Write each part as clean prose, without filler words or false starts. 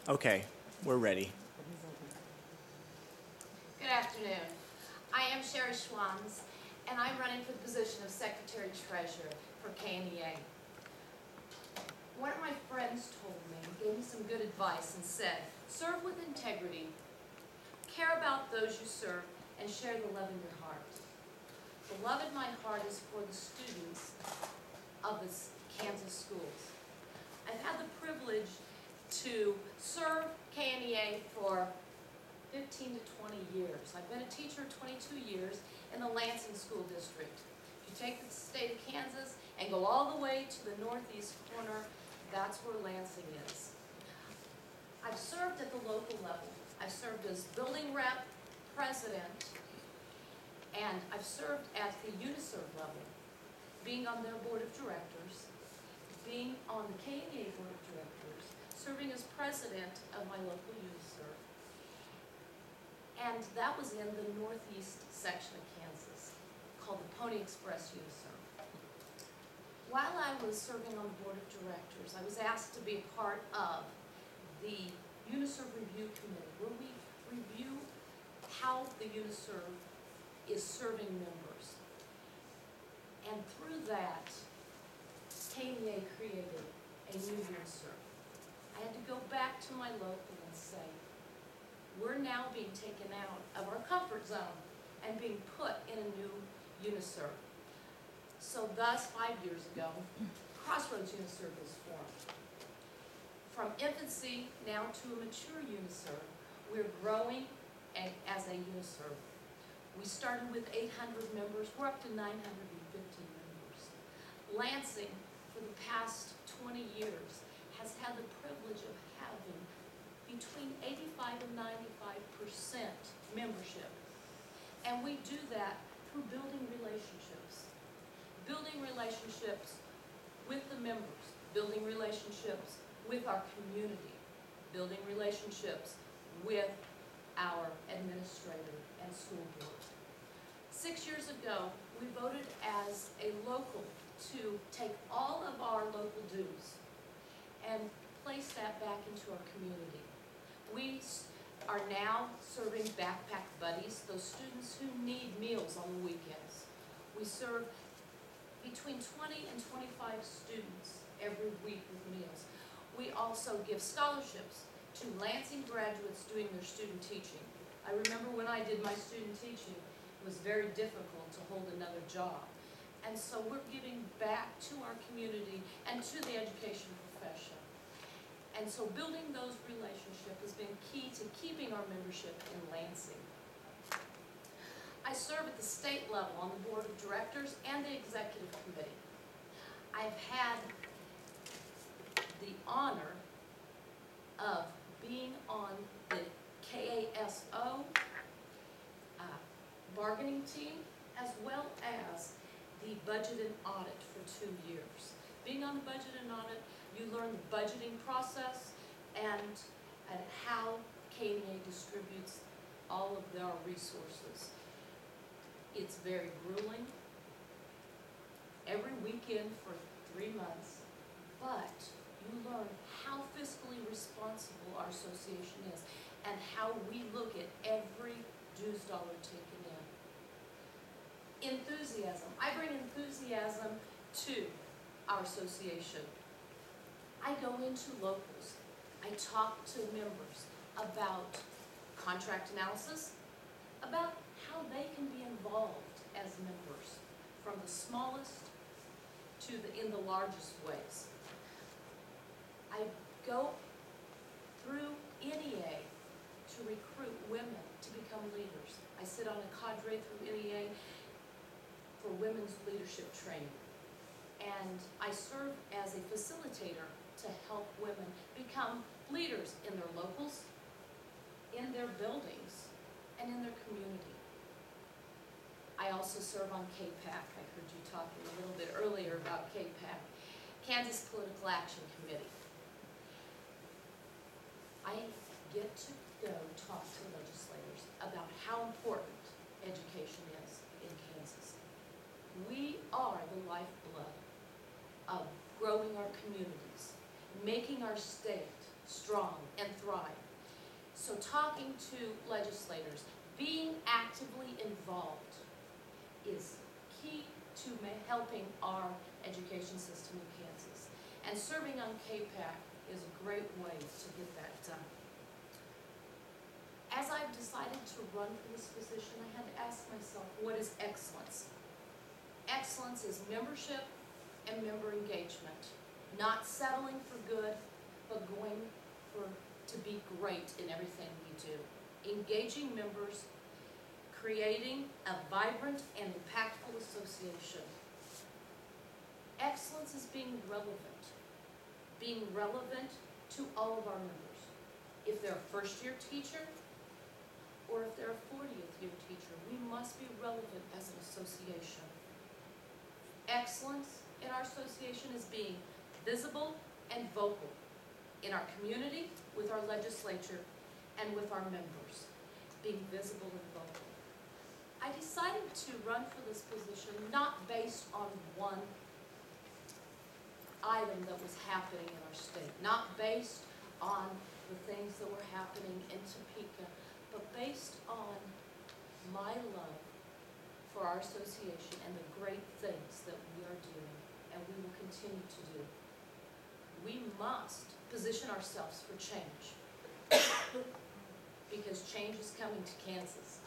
Okay, we're ready. Good afternoon. I am Sherri Schwanz, and I'm running for the position of Secretary Treasurer for KNEA. One of my friends told me, gave me some good advice and said, serve with integrity, care about those you serve, and share the love in your heart. Beloved, my heart is for the students of the Kansas schools. I've had the privilege to serve KNEA for 15 to 20 years. I've been a teacher 22 years in the Lansing School District. If you take the state of Kansas and go all the way to the northeast corner, that's where Lansing is. I've served at the local level. I've served as building rep, president, and I've served at the UNISERV level, being on their board of directors, being on the KNEA board of directors, serving as president of my local UNISERV. And that was in the northeast section of Kansas, called the Pony Express UNISERV. While I was serving on the board of directors, I was asked to be a part of the UNISERV Review Committee, where we review how the UNISERV is serving members. And through that, KNEA created a new UNISERV. I had to go back to my local and say, we're now being taken out of our comfort zone and being put in a new UNISERV. So thus, 5 years ago, Crossroads UNISERV was formed. From infancy now to a mature UNISERV, we're growing as a UNISERV. We started with 800 members, we're up to 950 members. Lansing, for the past 20 years, has had the privilege of having between 85 and 95% membership. And we do that through building relationships. Building relationships with the members, building relationships with our community, building relationships with our administrator and school board. 6 years ago, we voted as a local to take all of our local dues and place that back into our community. We are now serving backpack buddies, those students who need meals on the weekends. We serve between 20 and 25 students every week with meals. We also give scholarships to Lansing graduates doing their student teaching. I remember when I did my student teaching, it was very difficult to hold another job. And so we're giving back to our community and to the education profession. And so building those relationships has been key to keeping our membership in Lansing. I serve at the state level on the board of directors and the executive committee. I've had the honor of being on the KASO bargaining team, as well as the budget and audit for 2 years. Being on the budget and audit, you learn the budgeting process and how KNEA distributes all of their resources. It's very grueling, every weekend for 3 months, but you learn how fiscally responsible our association is and how we look at every dues dollar taken in. Enthusiasm. I bring enthusiasm to our association. I go into locals. I talk to members about contract analysis, about how they can be involved as members, from the smallest to in the largest ways. I go through NEA to recruit women to become leaders. I sit on a cadre through NEA for women's leadership training. And I serve as a facilitator to help women become leaders in their locals, in their buildings, and in their community. I also serve on KPAC. I heard you talking a little bit earlier about KPAC, Kansas Political Action Committee. I get to go talk to legislators about how important education is in Kansas. We are the lifeblood of growing our communities, making our state strong and thrive. So talking to legislators, being actively involved is key to helping our education system in Kansas. And serving on KPAC is a great way to get that done. As I've decided to run for this position, I had to ask myself, what is excellence? Excellence is membership and member engagement. Not settling for good, but going to be great in everything we do. Engaging members, creating a vibrant and impactful association. Excellence is being relevant to all of our members. If they're a first-year teacher, or if they're a 40th year teacher, we must be relevant as an association. Excellence in our association is being visible and vocal in our community, with our legislature, and with our members. Being visible and vocal. I decided to run for this position not based on one item that was happening in our state, not based on the things that were happening in Topeka, but based on my love for our association and the great things that we are doing and we will continue to do. We must position ourselves for change because change is coming to Kansas.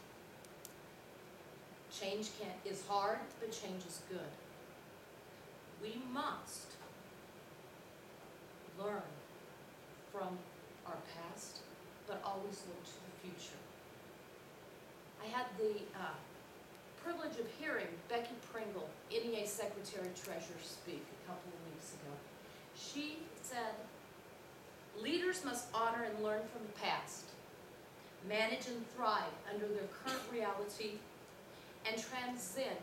Change is hard, but change is good. We must learn from our past, but always look to the future. I had the privilege of hearing Becky Pringle, NEA Secretary-Treasurer, speak a couple of weeks ago. She said, leaders must honor and learn from the past, manage and thrive under their current reality, and transcend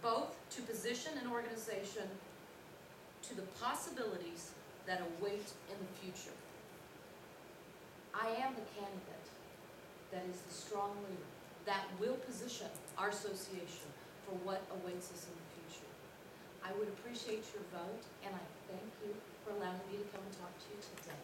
both to position and organization to the possibilities that await in the future. I am the candidate that is the strong leader that will position our association for what awaits us in the future. I would appreciate your vote, and I thank you for allowing me to come and talk to you today.